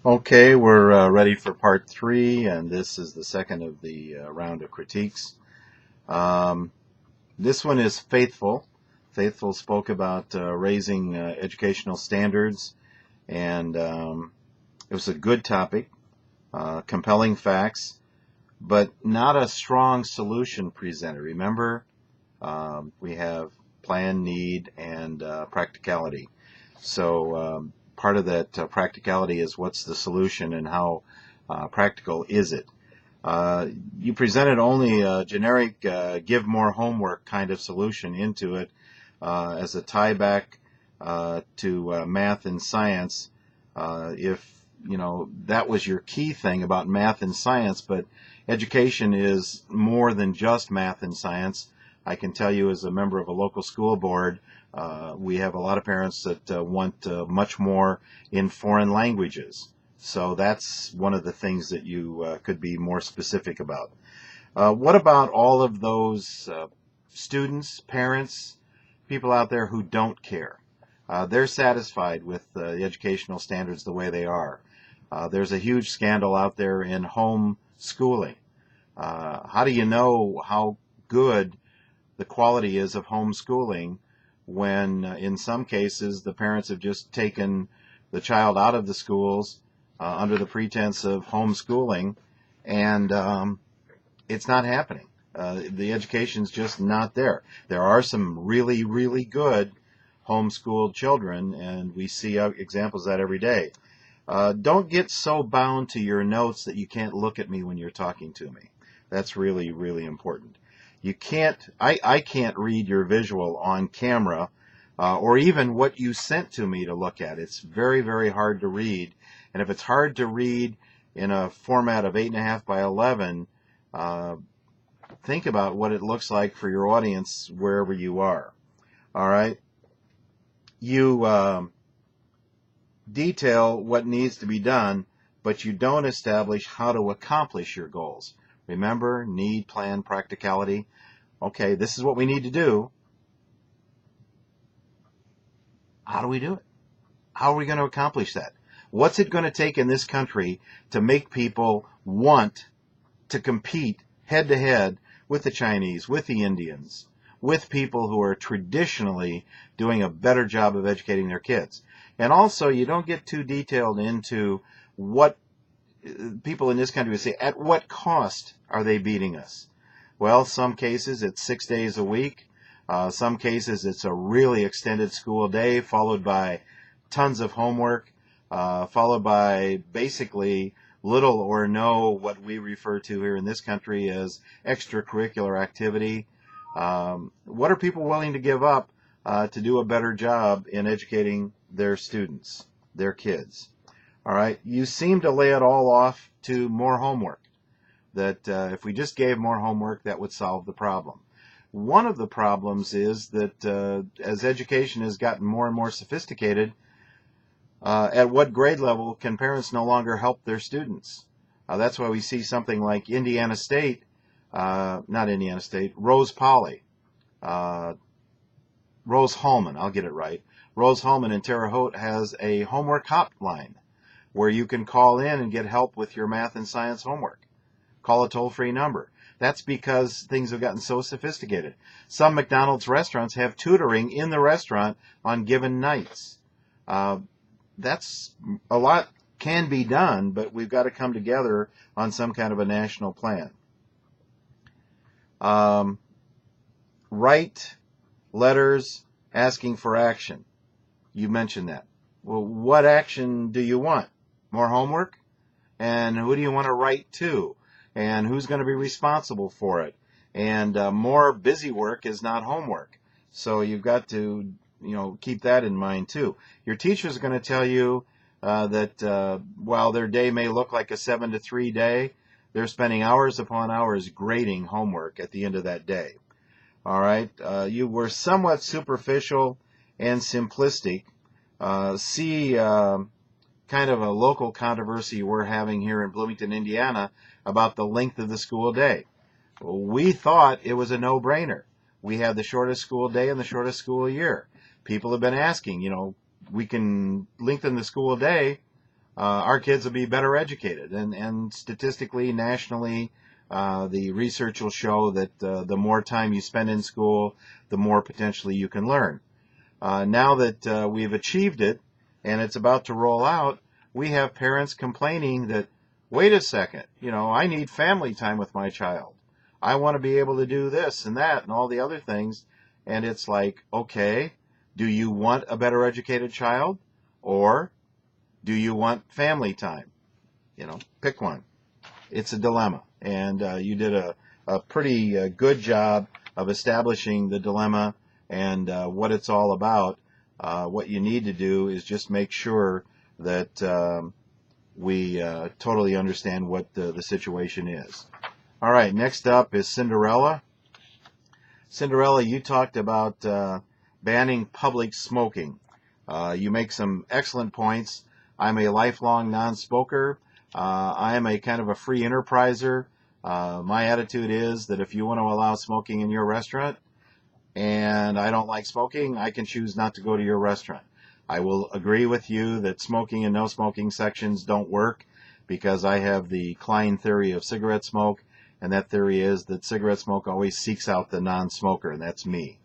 Okay, we're ready for part three, and this is the second of the round of critiques. Um, this one is Faithful. Faithful spoke about raising educational standards, and it was a good topic, compelling facts, but not a strong solution presented. Remember, we have plan, need, and practicality. So part of that practicality is what's the solution and how practical is it. Uh, you presented only a generic give more homework kind of solution into it as a tie back to math and science. If you know that was your key thing about math and science, but education is more than just math and science. I can tell you as a member of a local school board, we have a lot of parents that want much more in foreign languages. So that's one of the things that you could be more specific about. What about all of those students, parents, people out there who don't care? They're satisfied with the educational standards the way they are. There's a huge scandal out there in home schooling. How do you know how good the quality is of homeschooling when in some cases the parents have just taken the child out of the schools under the pretense of homeschooling, and it's not happening. The education's just not there. There are some really, really good homeschooled children, and we see examples of that every day. Don't get so bound to your notes that you can't look at me when you're talking to me. That's really, really important. You can't, I can't read your visual on camera or even what you sent to me to look at. It's very, very hard to read. And if it's hard to read in a format of 8.5 by 11, uh, think about what it looks like for your audience wherever you are. All right? You detail what needs to be done, but you don't establish how to accomplish your goals. Remember, need, plan, practicality. Okay, this is what we need to do. How do we do it? How are we going to accomplish that? What's it going to take in this country to make people want to compete head to head with the Chinese, with the Indians, with people who are traditionally doing a better job of educating their kids? And also, you don't get too detailed into what people in this country would say, at what cost are they beating us? Well, some cases it's 6 days a week. Some cases it's a really extended school day followed by tons of homework, followed by basically little or no what we refer to here in this country as extracurricular activity. What are people willing to give up to do a better job in educating their students, their kids? All right, you seem to lay it all off to more homework, that if we just gave more homework, that would solve the problem. One of the problems is that as education has gotten more and more sophisticated, at what grade level can parents no longer help their students? That's why we see something like Indiana State, not Indiana State, Rose Poly, uh, Rose Holman, I'll get it right. Rose Holman in Terre Haute has a homework hotline where you can call in and get help with your math and science homework. Call a toll-free number. That's because things have gotten so sophisticated. Some McDonald's restaurants have tutoring in the restaurant on given nights. That's a lot can be done, but we've got to come together on some kind of a national plan. Write letters asking for action. You mentioned that. Well, what action do you want? More homework? And who do you want to write to? And who's going to be responsible for it? And more busy work is not homework. So you've got to, keep that in mind too. Your teacher's going to tell you that while their day may look like a 7 to 3 day, they're spending hours upon hours grading homework at the end of that day. All right. You were somewhat superficial and simplistic. See kind of a local controversy we're having here in Bloomington, Indiana, about the length of the school day. We thought it was a no-brainer. We had the shortest school day and the shortest school year. People have been asking, we can lengthen the school day. our kids will be better educated. And statistically, nationally, the research will show that the more time you spend in school, the more potentially you can learn. Now that we've achieved it and it's about to roll out, we have parents complaining that, wait a second, I need family time with my child. I want to be able to do this and that and all the other things. And it's like, okay, do you want a better educated child, or do you want family time? Pick one. It's a dilemma. And you did a pretty good job of establishing the dilemma and what it's all about. What you need to do is just make sure that we totally understand what the situation is. All right, next up is Cinderella. Cinderella, you talked about banning public smoking. You make some excellent points. I'm a lifelong non-smoker. I am a kind of a free enterpriser. My attitude is that if you want to allow smoking in your restaurant and I don't like smoking, I can choose not to go to your restaurant. I will agree with you that smoking and no smoking sections don't work, because I have the Klein theory of cigarette smoke, and that theory is that cigarette smoke always seeks out the non-smoker, and that's me.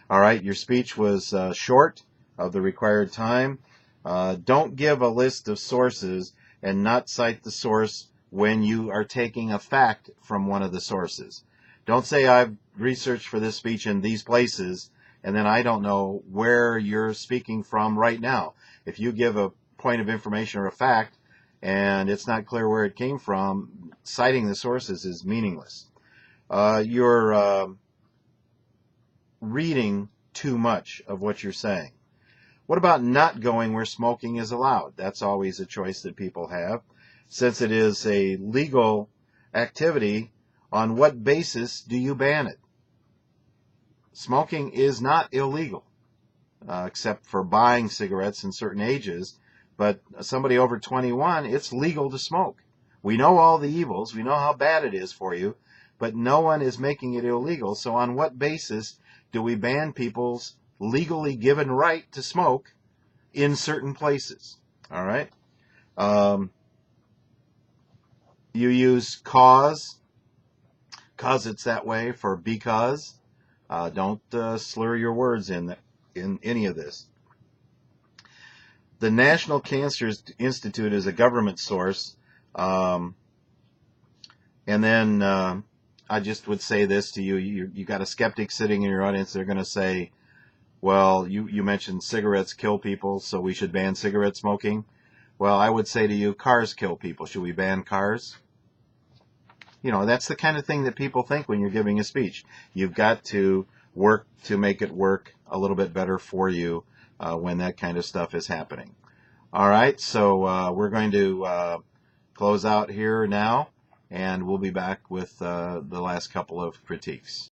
All right, your speech was short of the required time. Don't give a list of sources and not cite the source when you are taking a fact from one of the sources. Don't say I've researched for this speech in these places, and then I don't know where you're speaking from right now. If you give a point of information or a fact and it's not clear where it came from, citing the sources is meaningless. You're reading too much of what you're saying. What about not going where smoking is allowed? That's always a choice that people have. Since it is a legal activity, on what basis do you ban it? Smoking is not illegal, except for buying cigarettes in certain ages. But somebody over 21, it's legal to smoke. We know all the evils. We know how bad it is for you, but no one is making it illegal. So on what basis do we ban people's legally given right to smoke in certain places? All right. You use cause it's that way, for because. Don't slur your words in any of this. The National Cancer Institute is a government source. And then I just would say this to you. You got a skeptic sitting in your audience. They're going to say, well, you mentioned cigarettes kill people, so we should ban cigarette smoking. Well, I would say to you, cars kill people. Should we ban cars? That's the kind of thing that people think when you're giving a speech. You've got to work to make it work a little bit better for you when that kind of stuff is happening. All right, so we're going to close out here now, and we'll be back with the last couple of critiques.